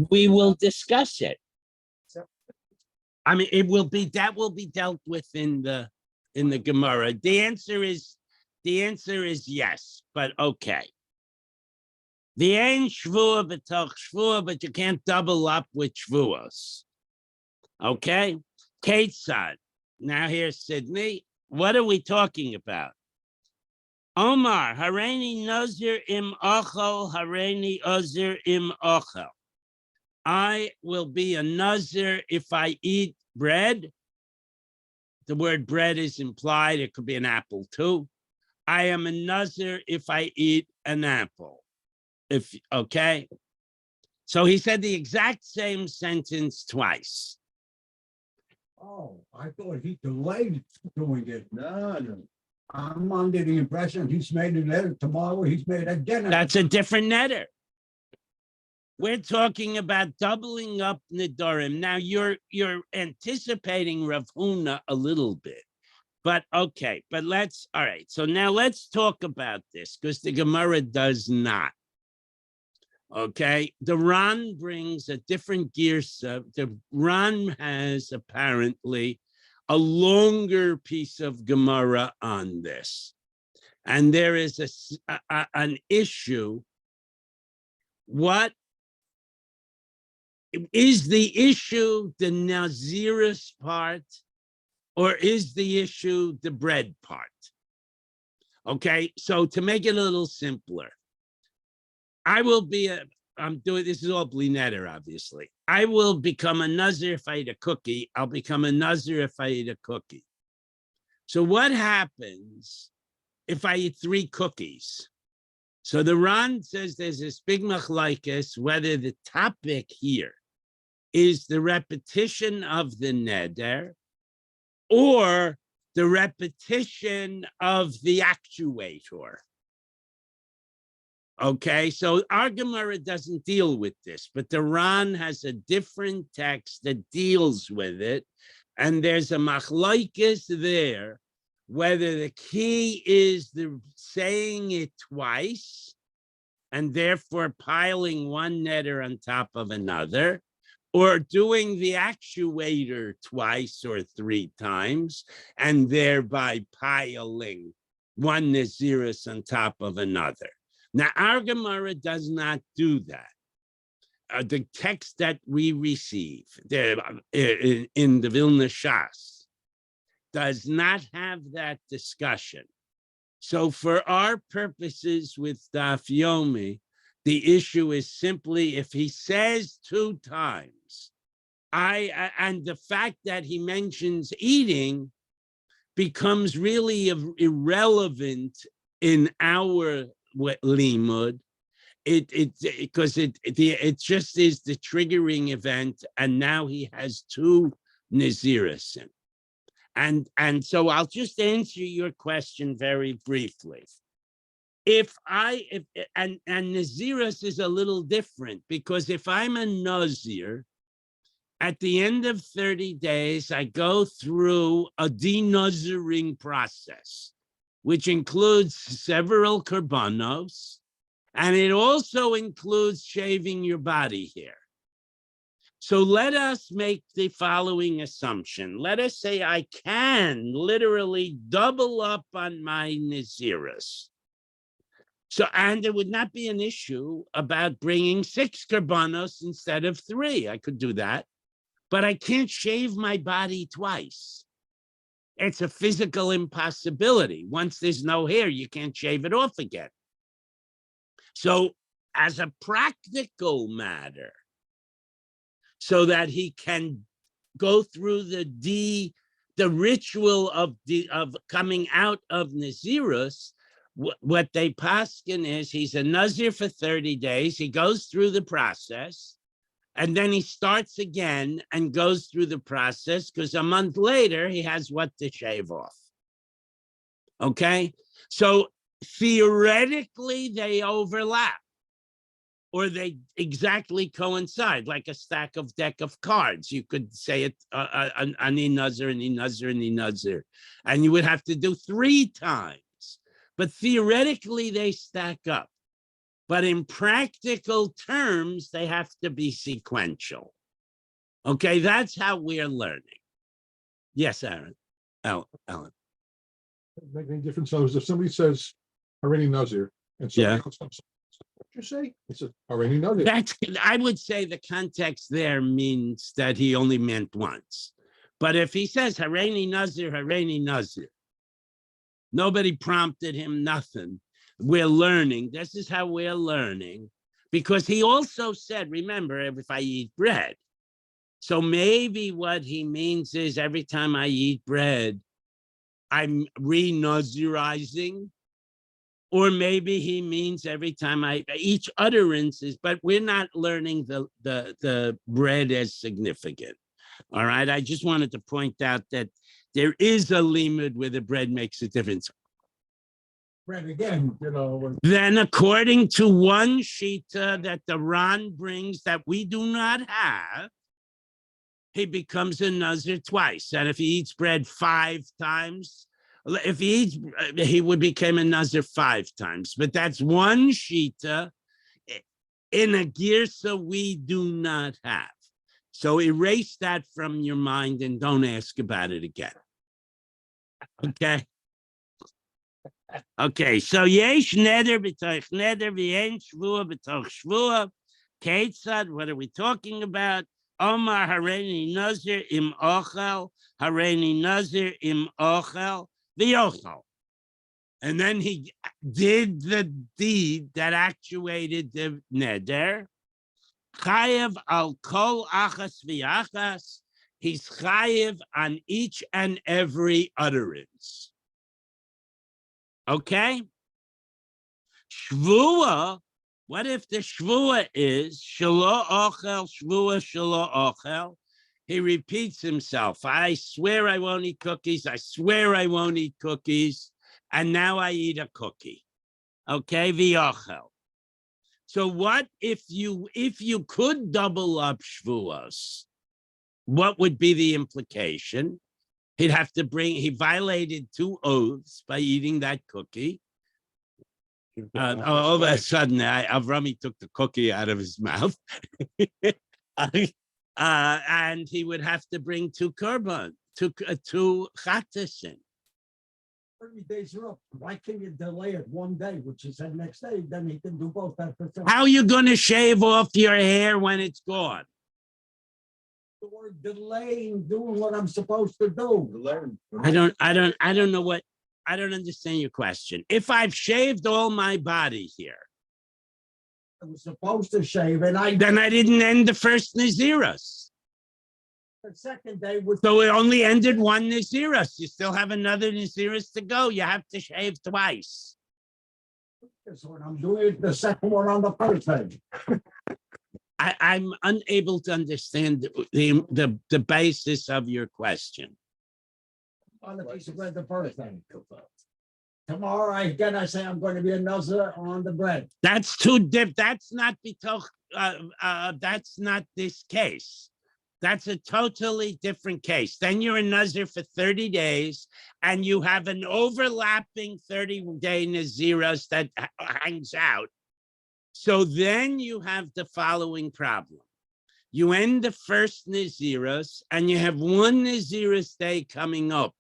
We will discuss it. I mean, that will be dealt with in the Gemara. The answer is yes, but okay. The ain't shvua b'toch shvua, but you can't double up with shvuos. Okay, Ketzad. Now here's Sydney. What are we talking about? Omar, Hareini Nazir im Ochel, Hareini Ozir im Ochel. I will be a Nazir if I eat bread. The word bread is implied. It could be an apple too. I am a Nazir if I eat an apple. Okay. So he said the exact same sentence twice. Oh, I thought he delayed doing it. No. I'm under the impression he's made a letter tomorrow. He's made a dinner. That's a different netter. We're talking about doubling up Nidorim. Now you're anticipating Rav Huna a little bit, but okay. But all right. So now let's talk about this because the Gemara does not. Okay, the Ran brings a different girsa. The Ran has apparently a longer piece of Gemara on this. And there is an issue. What is the issue, the Naziris part, or is the issue the bread part? Okay, so to make it a little simpler, I'm doing, this is all blinetter, obviously. I will become a Nazir if I eat a cookie. I'll become a Nazir if I eat a cookie. So what happens if I eat 3 cookies? So the Ran says there's this big machlokes whether the topic here is the repetition of the neder or the repetition of the actuator. Okay, so our Gemara doesn't deal with this, but the Ran has a different text that deals with it, and there's a machlokes there, whether the key is the saying it twice, and therefore piling one netter on top of another, or doing the actuator twice or 3 times, and thereby piling one Naziris on top of another. Now, our Gemara does not do that. The text that we receive in the Vilna Shas does not have that discussion. So for our purposes with Daf Yomi, the issue is simply if he says 2 times, and the fact that he mentions eating becomes really irrelevant in our limud, because it just is the triggering event, and now he has 2 Naziris. And so I'll just answer your question very briefly. And Naziris is a little different, because if I'm a Nazir, at the end of 30 days, I go through a denaziring process, which includes several korbanos, and it also includes shaving your body hair. So let us make the following assumption. Let us say I can literally double up on my Naziris. So, and there would not be an issue about bringing 6 korbanos instead of 3. I could do that, but I can't shave my body twice. It's a physical impossibility. Once there's no hair, you can't shave it off again. So as a practical matter, so that he can go through the ritual of coming out of Nazirus, what they paskin is he's a Nazir for 30 days. He goes through the process, and then he starts again and goes through the process, because a month later, he has what to shave off. Okay? So theoretically, they overlap, or they exactly coincide, like a deck of cards. You could say it, ani nazir, ani nazir, ani nazir, and you would have to do 3 times. But theoretically, they stack up. But in practical terms, they have to be sequential. Okay, that's how we're learning. Yes, Aaron. Ellen. Make any difference? So if somebody says Hareni Nazir and somebody Yeah. else comes, what you say? It's a Hareni Nazir. I would say the context there means that he only meant once. But if he says Hareni Nazir, nobody prompted him, nothing. We're learning. This is how we're learning. Because he also said, remember, if I eat bread. So maybe what he means is every time I eat bread, I'm re-nazirizing. Or maybe he means every time each utterance is, but we're not learning the bread as significant. All right. I just wanted to point out that there is a limud where the bread makes a difference. Bread again, Then according to one shita that the Ran brings that we do not have, he becomes a nazir twice. And if he eats bread 5 times, if he eats, he would become a nazir 5 times. But that's one shita in a girsa we do not have. So erase that from your mind and don't ask about it again. Okay. Okay. So yesh neder b'toich neder v'yein shvua b'toich shvua. Ketzad, what are we talking about? Omar Hareni Nazir im ochel, Hareni Nazir im ochel, v'yochel. And then he did the deed that actuated the neder. Chayev al kol achas v'achas. He's chayev on each and every utterance. Okay? Shvua, what if the shvua is shelo ochel, shvua shelo ochel? He repeats himself. I swear I won't eat cookies. I swear I won't eat cookies. And now I eat a cookie. Okay, v'ochel. So what if you could double up shvuas? What would be the implication? He violated 2 oaths by eating that cookie. All of a sudden, Avrami took the cookie out of his mouth. And he would have to bring 2 korban, 2 chatas in. 30 days are up. Why can't you delay it 1 day, which is the next day? Then he can do both at the same. How are you going to shave off your hair when it's gone? The word delaying doing what I'm supposed to do. I don't know what. I don't understand your question. If I've shaved all my body here, I was supposed to shave, and then I didn't end the first Naziris. the second day was. So it only ended 1 Naziris. You still have another Naziris to go. You have to shave twice. This one I'm doing the second one on the first day. I'm unable to understand the basis of your question. On the piece of bread the first day. Tomorrow I say I'm going to be a nazir on the bread. That's too deep. That's not that's not this case. That's a totally different case. Then you're a nazir for 30 days and you have an overlapping 30-day naziros that hangs out. So then you have the following problem. You end the first naziros and you have 1 naziris day coming up.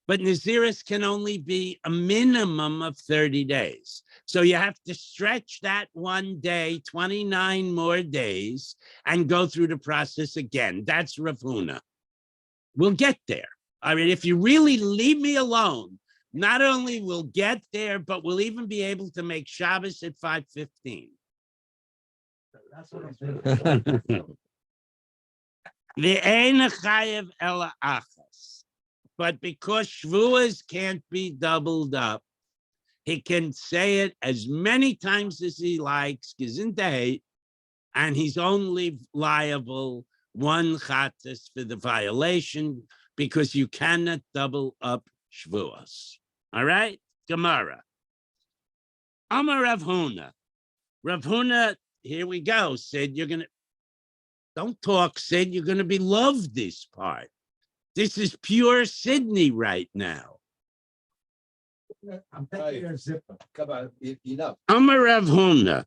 But naziris can only be a minimum of 30 days. So you have to stretch that 1 day, 29 more days, and go through the process again. That's Rav Huna. We'll get there. I mean, if you really leave me alone, not only we'll get there, but we'll even be able to make Shabbos at 5:15. That's what I'm saying. V'ein chayev ela achas. But because shvuas can't be doubled up, he can say it as many times as he likes, gesundheit, and he's only liable 1 chatas for the violation because you cannot double up shvuas. All right, Gemara. Amar Rav Huna. Rav Huna, here we go. Sid, you're gonna don't talk, Sid. You're gonna be loved this part. This is pure Sydney right now. I'm taking a zipper. Come on, enough. Amar Rav Huna,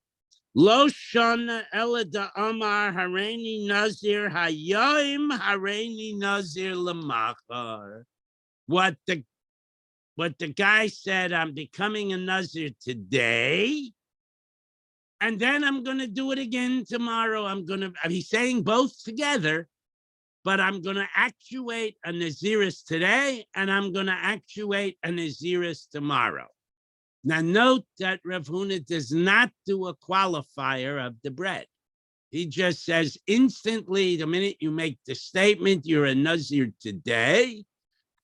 Lo shana ela da amar hareini nazir hayom hareini nazir lamachar. What the guy said, I'm becoming a nazir today, and then I'm going to do it again tomorrow. He's saying both together, but I'm going to actuate a naziris today, and I'm going to actuate a naziris tomorrow. Now, note that Rav Huna does not do a qualifier of the bread. He just says instantly, the minute you make the statement, you're a Nazir today.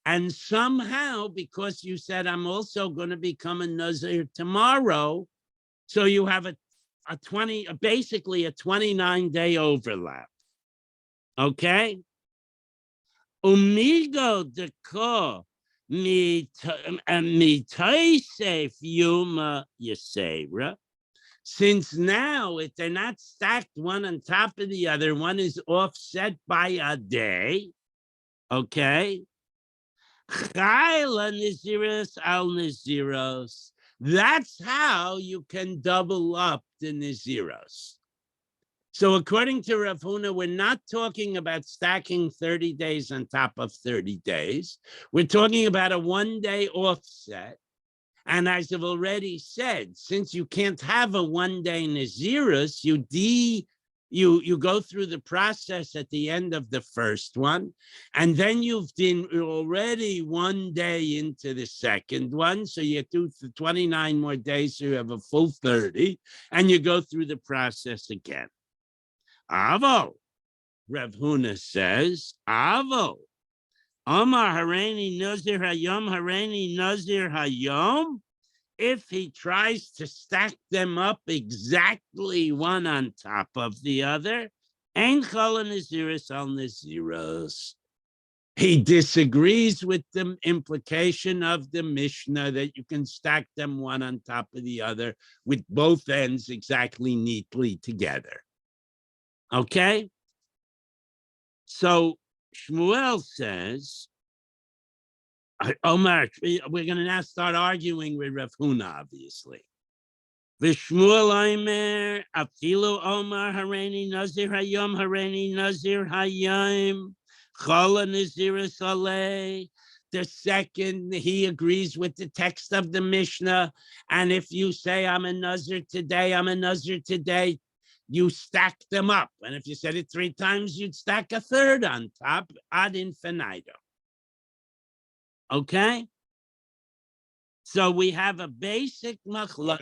And somehow, because you said, I'm also going to become a Nazir tomorrow, so you have basically a 29-day overlap. Okay? Umigo de ko. Since now, if they're not stacked one on top of the other, one is offset by a day, okay? That's how you can double up the Naziros. So according to Rav Huna, we're not talking about stacking 30 days on top of 30 days. We're talking about a 1-day offset. And as I've already said, since you can't have a 1-day Nazirus, you go through the process at the end of the first one, and then you've been already 1 day into the second one, so you do 29 more days, so you have a full 30, and you go through the process again. Avo, Rav Huna says, Avo, Omar Hareini Nazir Hayom Hareini Nazir Hayom. If he tries to stack them up exactly one on top of the other, Ein Chol Naziris al Naziros. He disagrees with the implication of the Mishnah that you can stack them one on top of the other with both ends exactly neatly together. Okay? So Shmuel says, Omar, we're going to now start arguing with Rav Huna, obviously. V'Shmuel Omer, Afilu Omar Hareini Nazir Hayom Hareini Nazir Hayom Chola Nazir Saleh. The second, he agrees with the text of the Mishnah, and if you say I'm a Nazir today, I'm a Nazir today, you stack them up. And if you said it 3 times, you'd stack a third on top ad infinitum. Okay? So we have a basic machlok.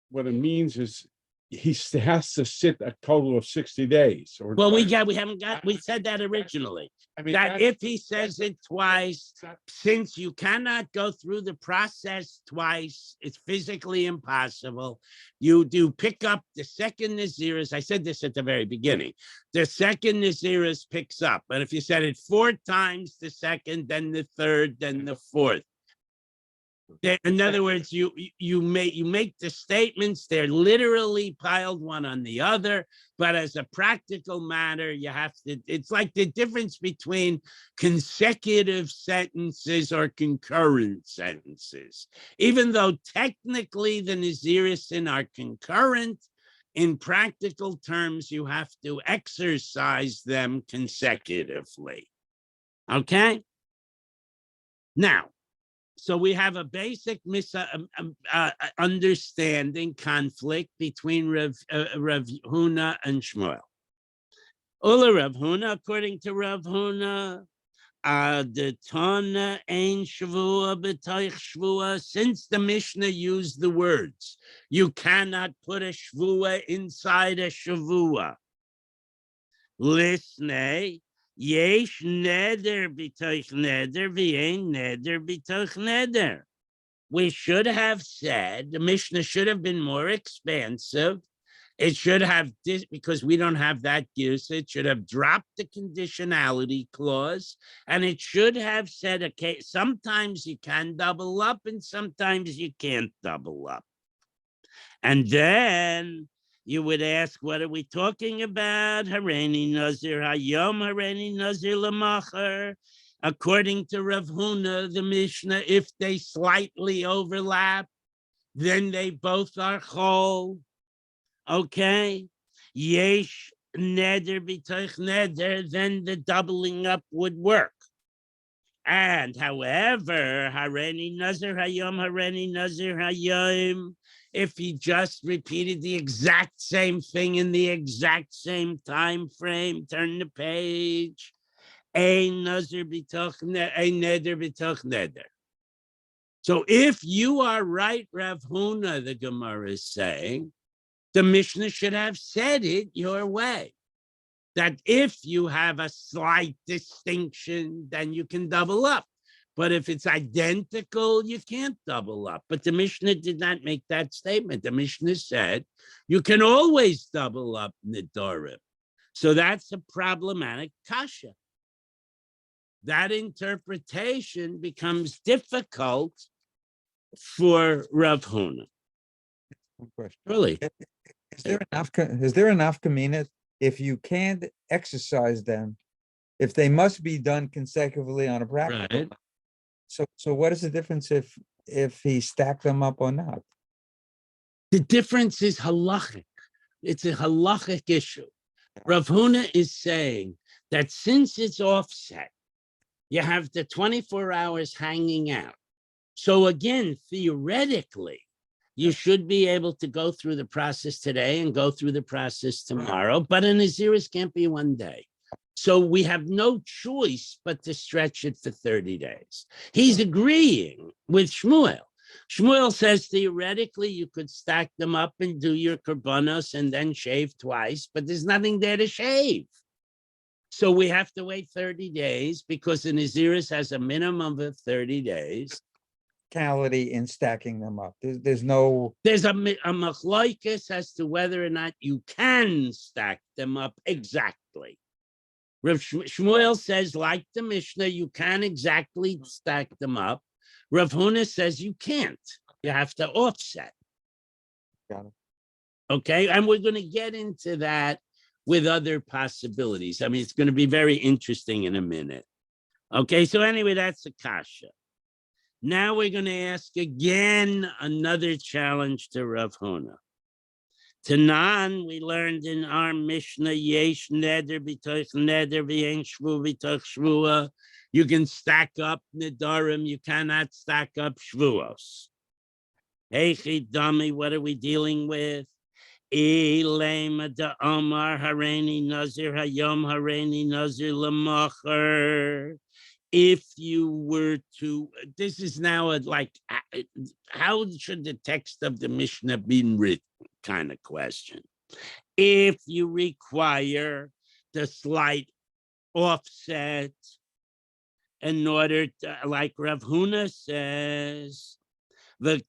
What it means is he has to sit a total of 60 days. Well, we said that originally. I mean, that if he says it twice, since you cannot go through the process twice, it's physically impossible. You do pick up the second Naziris. I said this at the very beginning. The second Naziris picks up. And if you said it 4 times, the second, then the third, then the fourth. In other words, you make the statements, they're literally piled one on the other, but as a practical matter, you have to, it's like the difference between consecutive sentences or concurrent sentences. Even though technically the Nazirisin are concurrent, in practical terms, you have to exercise them consecutively. Okay? Now, so we have a basic understanding conflict between Rav Huna and Shmuel. Ula Rav Huna, according to Rav Huna, the Tana ein Shavua b'toich Shvua. Since the Mishnah used the words, you cannot put a Shvua inside a Shavua. Listen. Yesh neder b'toich neder v'yein neder b'toich neder. We should have said, the Mishnah should have been more expansive. It should have, because we don't have that use, it should have dropped the conditionality clause, and it should have said, okay, sometimes you can double up and sometimes you can't double up. And then you would ask, what are we talking about? Hareini Nazir Hayom, Hareini Nazir Lamacher. According to Rav Huna, the Mishnah, if they slightly overlap, then they both are chol. Okay, yesh neder b'toich neder, then the doubling up would work. And however, hareni nazir hayom, hareni nazir hayom, if he just repeated the exact same thing in the exact same time frame, turn the page. Ein nazir b'toch ein neder b'toch neder. So if you are right, Rav Huna, the Gemara is saying, the Mishnah should have said it your way. That if you have a slight distinction, then you can double up. But if it's identical, you can't double up. But the Mishnah did not make that statement. The Mishnah said you can always double up Nidorim. So that's a problematic kasha. That interpretation becomes difficult for Rav Huna. One question. Really? Is there an nafkamina if you can't exercise them, if they must be done consecutively on a practice? Right. So what is the difference if he stacked them up or not? The difference is halachic. It's a halachic issue. Rav Huna is saying that since it's offset, you have the 24 hours hanging out. So again, theoretically, you should be able to go through the process today and go through the process tomorrow, but an Aziris can't be one day. So we have no choice but to stretch it for 30 days. He's agreeing with Shmuel. Shmuel says theoretically you could stack them up and do your korbanos and then shave twice, but there's nothing there to shave. So we have to wait 30 days because an Aziris has a minimum of 30 days. Quality in stacking them up. There's There's a machlokes as to whether or not you can stack them up exactly. Rav Shmuel says, like the Mishnah, you can exactly stack them up. Rav Huna says you can't. You have to offset. Got it. Okay, and we're going to get into that with other possibilities. I mean, it's going to be very interesting in a minute. Okay, so anyway, that's a kasha. Now we're going to ask again another challenge to Rav Huna. Tanan, we learned in our Mishnah, Yesh Neder B'toich Neder V'yein Shvu B'toich Shvua. You can stack up Nedarim, you cannot stack up Shvuos. Heichi Dami, what are we dealing with? Ilema da Omar Hareni Nazir Hayom Hareni Nazir Lamacher. If you were to, this is now like, how should the text of the Mishnah be written kind of question. If you require the slight offset in order to, like Rav Huna says, the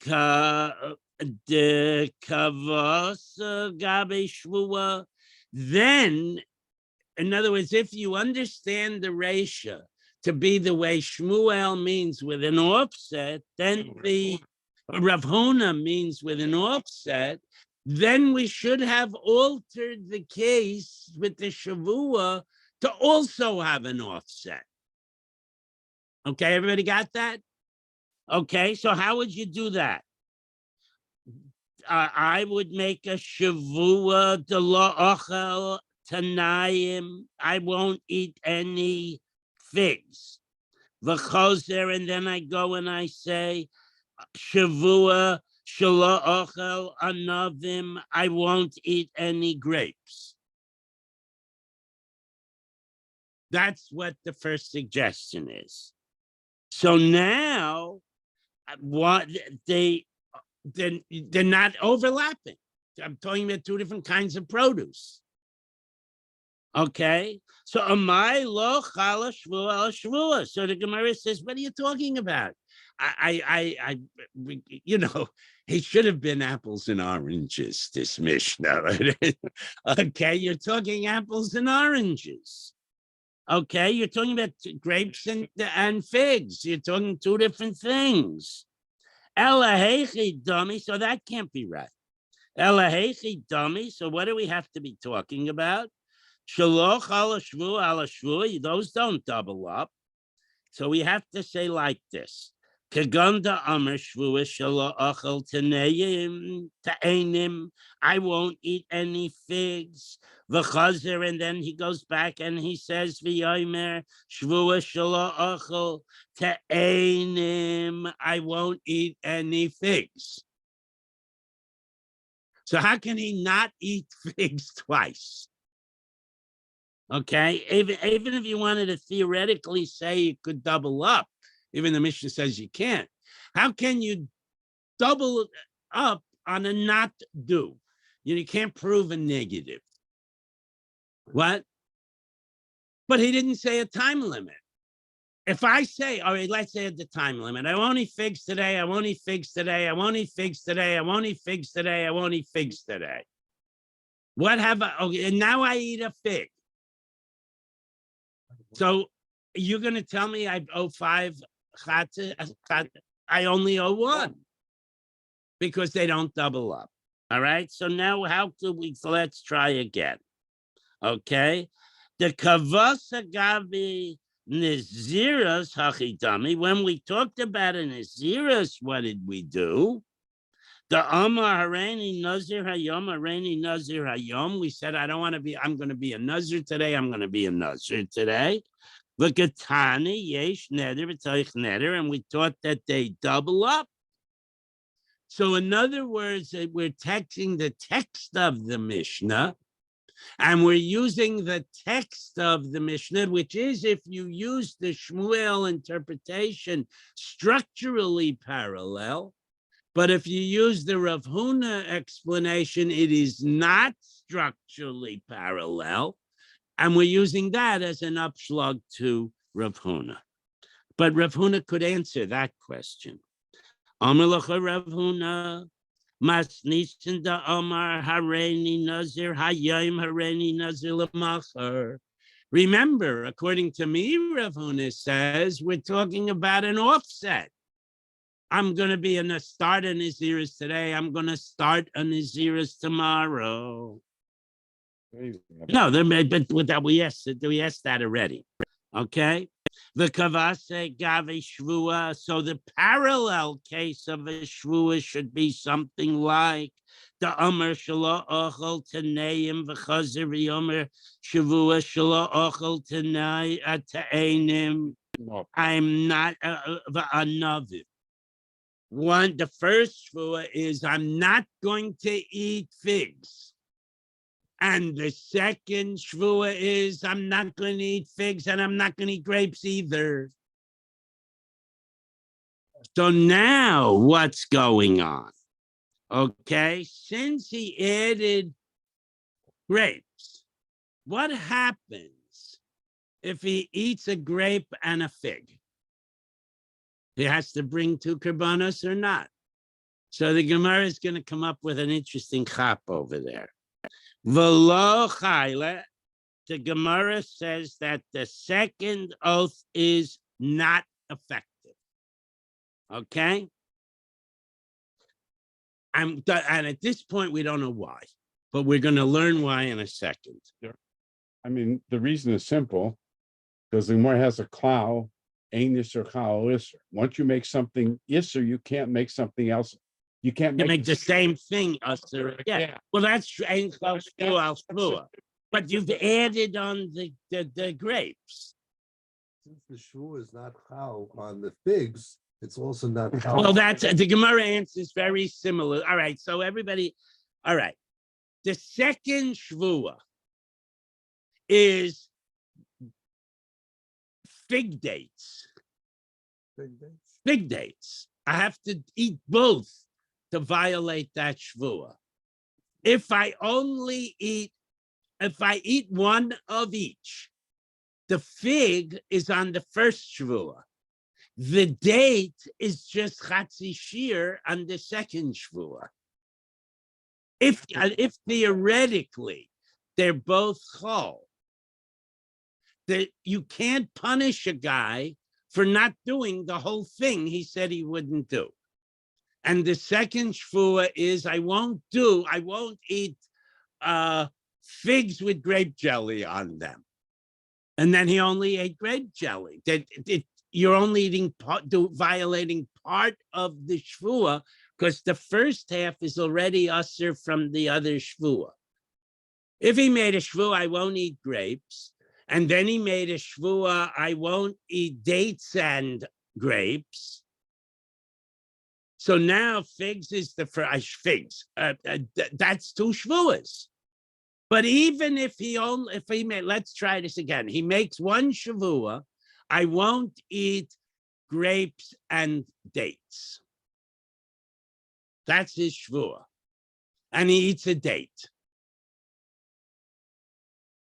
kavos gabe shvua, then, in other words, if you understand the ratio to be the way Shmuel means with an offset, then the Rav Huna means with an offset, then we should have altered the case with the Shavua to also have an offset. Okay, everybody got that? Okay, so how would you do that? I would make a Shavua de lo ochel tanayim. I won't eat any figs. V'chozer, and then I go and I say, Shavua shelo ochel anavim. I won't eat any grapes. That's what the first suggestion is. So now, what they're not overlapping. I'm talking about two different kinds of produce. Okay, so amai lo chala shvua al shvua. So the Gemara says, "What are you talking about?" You know, it should have been apples and oranges. This Mishnah, okay? You're talking apples and oranges. Okay, you're talking about grapes and figs. You're talking two different things. Elahechi dummy, so that can't be right. Elahechi dummy. So what do we have to be talking about? Shaloch ala shvu, those don't double up. So we have to say like this. Kaganda Amr Shvua Shalo Achel Ta'enim. I won't eat any figs. V'chazer, and then he goes back and he says V'yomer Shvua Shalo Achel Ta'enim. I won't eat any figs. So how can he not eat figs twice? Okay, even if you wanted to theoretically say you could double up, even the Mishnah says you can't. How can you double up on a not do? You can't prove a negative. What? But he didn't say a time limit. If I say, all right, let's say at the time limit, I won't eat figs today, I won't eat figs today, I won't eat figs today, I won't eat figs today, I won't eat figs today. What have I, okay, and now I eat a fig. So you're going to tell me I owe 5 chatzah? I only owe 1 because they don't double up. All right. So now how could we, let's try again. Okay. The kavas agavi niziras hachidami. When we talked about a niziras, what did we do? The Amar Harani Nazir Hayom, Harani Nazir Hayom. We said, I don't want to be, I'm going to be a Nazir today. I'm going to be a Nazir today. Look at Tani, Yesh, Neder, V'Taich Neder, and we taught that they double up. So in other words, we're texting the text of the Mishnah, and we're using the text of the Mishnah, which is, if you use the Shmuel interpretation, structurally parallel. But if you use the Rav Huna explanation, it is not structurally parallel. And we're using that as an upslug to Rav Huna. But Rav Huna could answer that question. Amar Lacha Rav Huna, Masnisin da Amar Hareini Nazir Hayim Hareini Nazir Lamachar. Remember, according to me, Rav Huna says, we're talking about an offset. I'm going to be in a start a Naziris today. I'm going to start a Naziris tomorrow. No, but with that we asked that already. Okay. The kavase gave shvua. So the parallel case of a shvua should be something like the Amar Shala Ochel Taneim v'Chazer v'Yomer Shavua Shala Ochel Tanei Ta'enim. I'm not a Navi. One, the first shvua is I'm not going to eat figs. And the second shvua is I'm not going to eat figs and I'm not going to eat grapes either. So now what's going on? Okay, since he added grapes, what happens if he eats a grape and a fig? He has to bring 2 karbanos or not. So the Gemara is going to come up with an interesting chap over there. V'lo chayla, the Gemara says that the second oath is not effective. Okay? And at this point, we don't know why, but we're going to learn why in a second. I mean, the reason is simple, because the Gemara has a clow. Once you make something isser, you can't make something else. You can't make the same thing usser. Yeah. Well, that's true. But you've added on the grapes. Since the shvu is not how on the figs, it's also not how. Well, that's the Gemara answer is very similar. All right. So everybody, all right. The second shvua is fig dates. Fig dates. I have to eat both to violate that shvua. If I eat one of each, the fig is on the first shvua. The date is just chatzi shir on the second shvua. If theoretically they're both chol, that you can't punish a guy for not doing the whole thing he said he wouldn't do. And the second shvua is I won't eat figs with grape jelly on them. And then he only ate grape jelly. you're only violating part of the shvua, because the first half is already usher from the other shvua. If he made a shvua, I won't eat grapes, and then he made a shvua, I won't eat dates and grapes. So now figs is the first figs. That's two shvuas. But even if he made, let's try this again. He makes one shavua, I won't eat grapes and dates. That's his shvua. And he eats a date.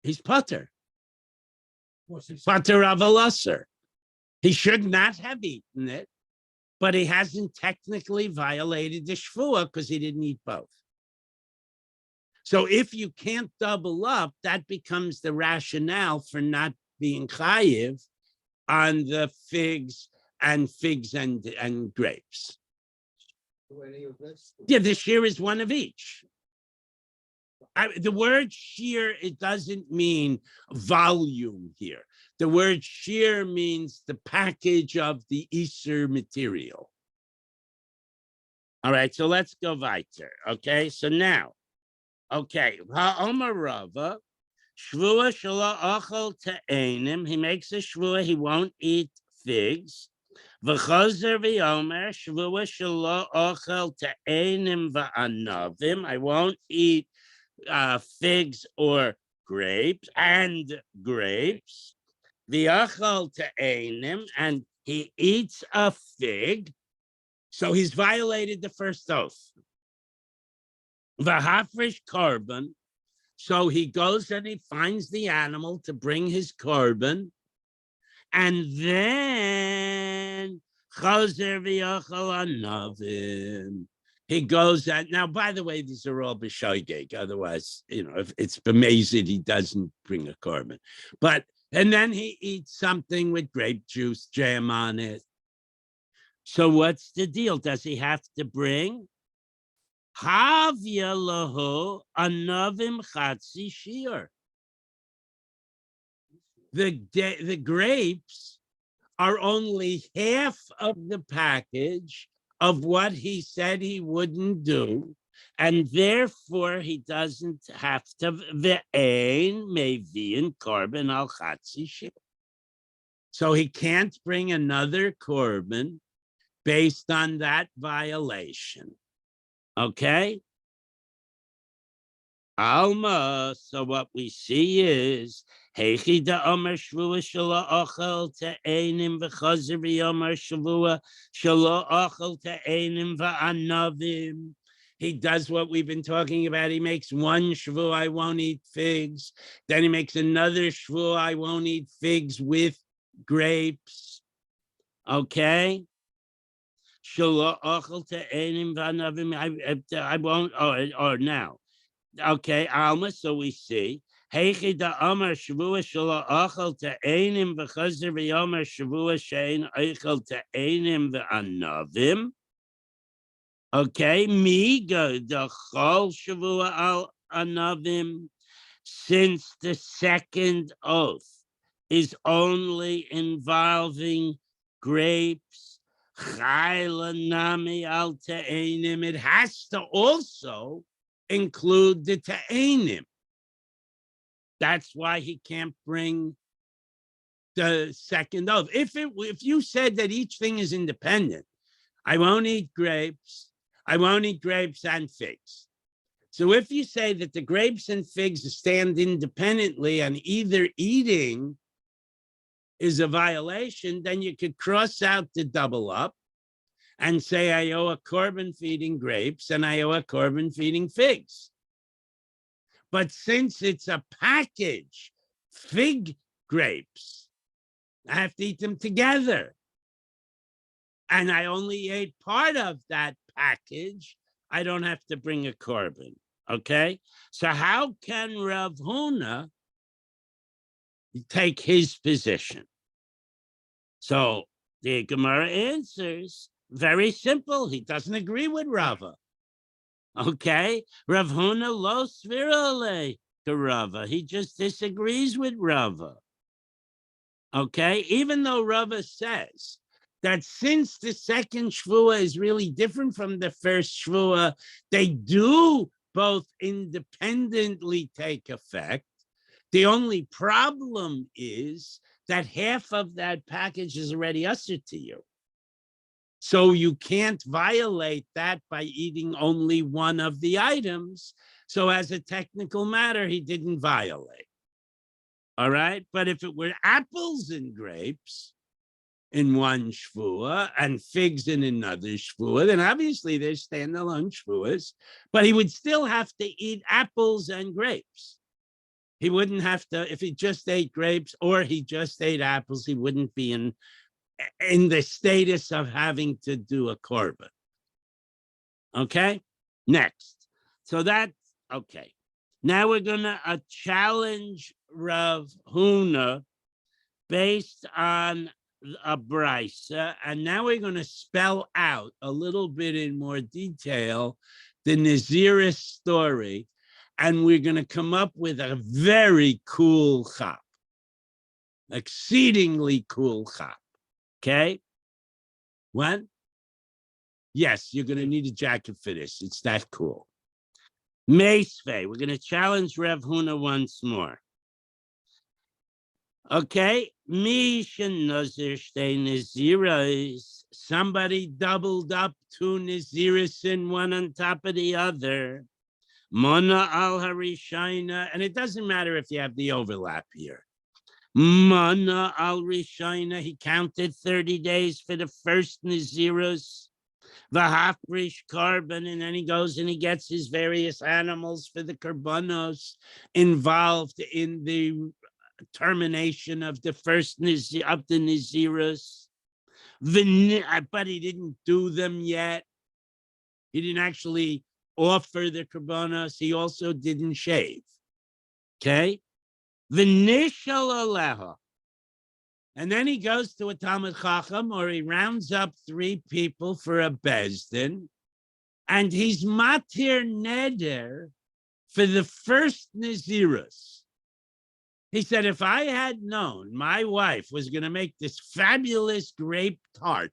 He's putter. Putter of a lusser. He should not have eaten it, but he hasn't technically violated the shvua because he didn't eat both. So if you can't double up, that becomes the rationale for not being chayiv on the figs and grapes. Yeah, the shear is one of each. The word shear, it doesn't mean volume here. The word shear means the package of the Easter material. All right, so let's go weiter. Okay, so now, okay, Ha'omar Rava, shvua shelo achol te'enim. He makes a shvua, he won't eat figs. V'chozer v'yomer shvua shelo achol te'enim v'anavim. I won't eat figs or grapes and grapes. V'achol te'enim, and he eats a fig. So he's violated the first oath. V'hafresh korban. So he goes and he finds the animal to bring his korban, and then chazer v'yachal anavim. He goes out. Now, by the way, these are all b'shoigeg. Otherwise, if it's b'mezid, he doesn't bring a korban. And then he eats something with grape juice, jam on it. So what's the deal? Does he have to bring? Havya lahu anavim chatzi shir. The grapes are only half of the package of what he said he wouldn't do, and therefore he doesn't have to ve'ein mevi'in korban al chatzi shir. So he can't bring another korban based on that violation. Okay? Alma, so what we see is Heichi da Omer Shvua Shelo Ochel Te'enim V'Chazer V'Yomer Shvua Shelo Ochel Te'enim V'Anavim. He does what we've been talking about. He makes one shvua, I won't eat figs. Then he makes another shvua, I won't eat figs with grapes. Okay? I won't, or now. Okay, Alma, so we see. Okay, since the second oath is only involving grapes, it has to also include the ta'enim. That's why he can't bring the second oath. If you said that each thing is independent, I won't eat grapes, I won't eat grapes and figs. So if you say that the grapes and figs stand independently and either eating is a violation, then you could cross out the double up and say, I owe a korban feeding grapes and I owe a korban feeding figs. But since it's a package, fig grapes, I have to eat them together. And I only ate part of that package, I don't have to bring a korban. Okay? So how can Rav Huna take his position? So the Gemara answers, very simple. He doesn't agree with Rava. Okay? Rav Huna lo svira le to Rava. He just disagrees with Rava. Okay, even though Rava says that since the second shvua is really different from the first shvua, they do both independently take effect. The only problem is that half of that package is already ushered to you. So you can't violate that by eating only one of the items. So as a technical matter, he didn't violate. All right. But if it were apples and grapes in one shvua and figs in another shvua, then obviously they're standalone shvuas, but he would still have to eat apples and grapes. He wouldn't have to, if he just ate grapes or he just ate apples, he wouldn't be in the status of having to do a korban. Okay, next. So that's okay. Now we're gonna challenge Rav Huna based on a brisa, and now we're gonna spell out a little bit in more detail the Naziris story, and we're gonna come up with a very cool chap, exceedingly cool chap. Okay, what? Yes, you're gonna need a jacket for this. It's that cool. Meisvei, we're gonna challenge Rav Huna once more. Okay, Mishan Nazir Shtei Naziras. Somebody doubled up two Naziris in one on top of the other. Mona al Harishina, and it doesn't matter if you have the overlap here. Mana al Rishina, he counted 30 days for the first Naziros. The Hafrish carbon, and then he goes and he gets his various animals for the karbanos involved in the termination of the first of the Naziros. But he didn't do them yet. He didn't actually offer the karbanos. He also didn't shave. Okay? V'nishal aleha. And then he goes to a Talmud Chacham, or he rounds up 3 people for a Bezdin, and he's matir neder for the first Nazirus. He said, if I had known my wife was going to make this fabulous grape tart,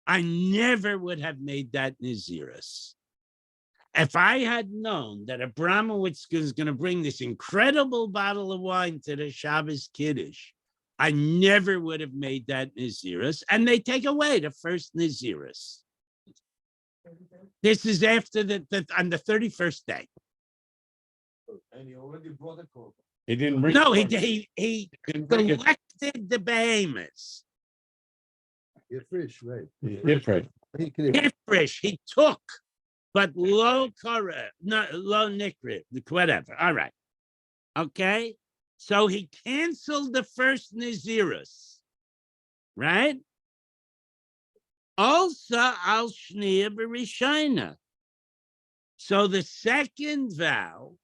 I never would have made that Nazirus. If I had known that Abramowitz is going to bring this incredible bottle of wine to the Shabbos Kiddush, I never would have made that Nazirus. And they take away the first Nazirus. This is after on the 31st day. And he already brought a korban. He didn't bring. No, he selected the behemoths. Ifresh, right? Different. He can Ifresh, he took, but low kara, no low nikrit, whatever. All right. Okay. So he canceled the first Nazirus, right? Also, al shniya b'rishayna. So the second vow,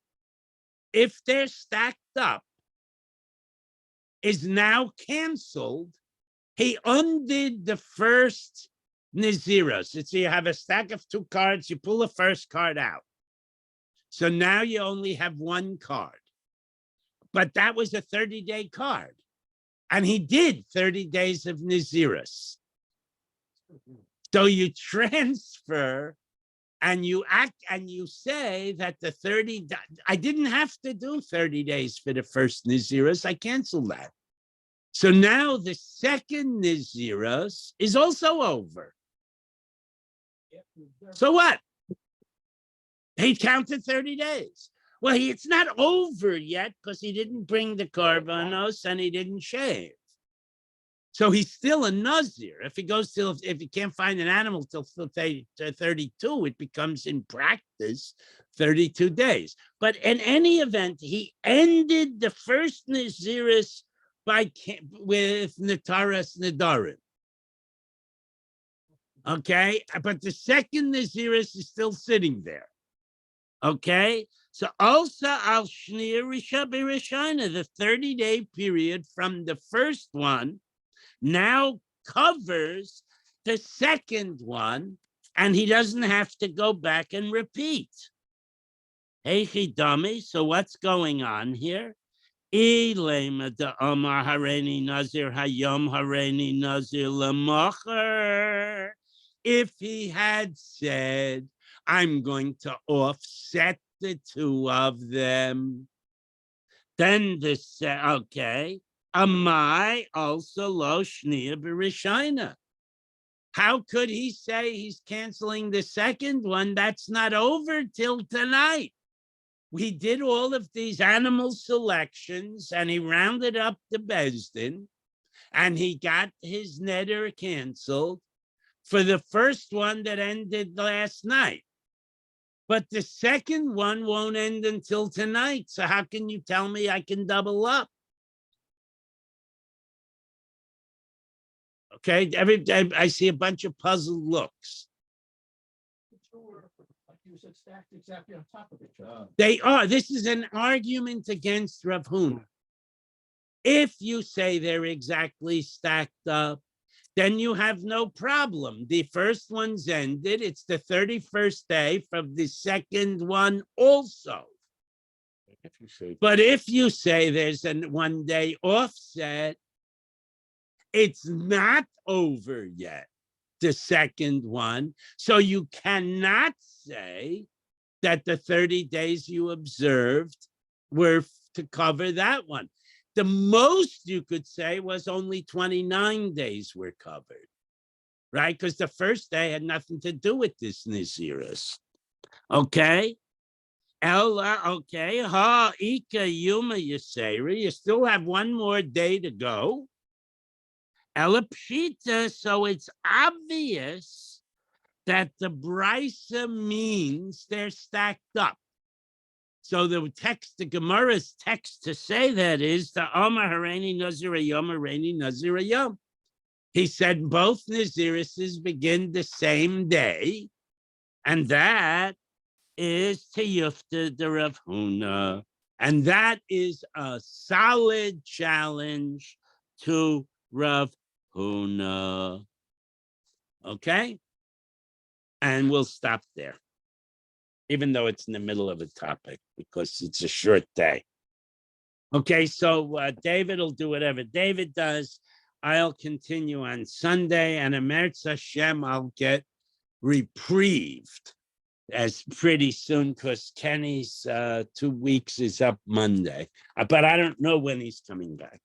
if they're stacked up, is now canceled. He undid the first Nazirus. So you have a stack of 2 cards, you pull the first card out. So now you only have 1 card. But that was a 30-day card. And he did 30 days of Nazirus. So you transfer and you act and you say that the 30, I didn't have to do 30 days for the first Nazirus. I canceled that. So now the second Nazirus is also over. So what? He counted 30 days. Well, it's not over yet because he didn't bring the korbanos and he didn't shave. So he's still a Nazir. If he goes till, if he can't find an animal till 32, it becomes in practice 32 days. But in any event, he ended the first Nazirus with Nataras Nadarim. Okay, but the second Nazirus is still sitting there. Okay, so also al Shnir Rishabi Rishana, the 30-day period from the first one now covers the second one, and he doesn't have to go back and repeat. Hey, Chidami, so what's going on here? Ilema de Omar Hareni Nazir Hayom Hareni Nazir Lamocher. If he had said, I'm going to offset the two of them, then this, okay, Amai also lo shnia b'rishina. How could he say he's canceling the second one? That's not over till tonight. We did all of these animal selections and he rounded up the Bezdin and he got his netter canceled for the first one that ended last night. But the second one won't end until tonight. So how can you tell me I can double up? Okay, I see a bunch of puzzled looks. They are. This is an argument against Rav Huna. If you say they're exactly stacked up, then you have no problem. The first one's ended. It's the 31st day from the second one also. If you say, But if you say there's a 1 day offset, it's not over yet, the second one. So you cannot say that the 30 days you observed were to cover that one. The most you could say was only 29 days were covered, right? Because the first day had nothing to do with this Naziris. Okay? Ella, okay. Ha, Ika, Yuma, Yaseri. You still have 1 more day to go. Ella Pshita, so it's obvious that the Brisa means they're stacked up. So the text, the Gemara's text to say that is the Omar Hareni Nazir Yom Hareni Nazir Yom. He said both Nazirises begin the same day, and that is Tiyufta de Rav Huna, and that is a solid challenge to Rav Huna. Okay? And we'll stop there, even though it's in the middle of a topic, because it's a short day. Okay, so David will do whatever David does. I'll continue on Sunday, and Emertz Hashem, I'll get reprieved as pretty soon, because Kenny's 2 weeks is up Monday. But I don't know when he's coming back.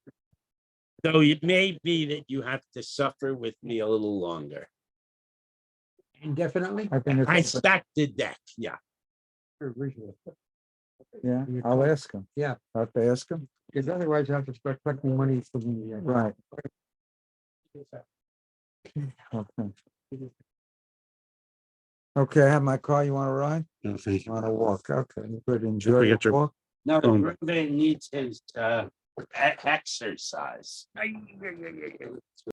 So it may be that you have to suffer with me a little longer. Indefinitely? I think I it's, stacked the deck, yeah. yeah, I'll ask him. Yeah. I'll have to ask him. Because otherwise you have to start collecting money from the. Right. Okay. Okay, I have my car. You want to ride? no, thank You you. want to walk? Okay, you could enjoy forget your your- walk. No, Phone. Ruben needs his exercise.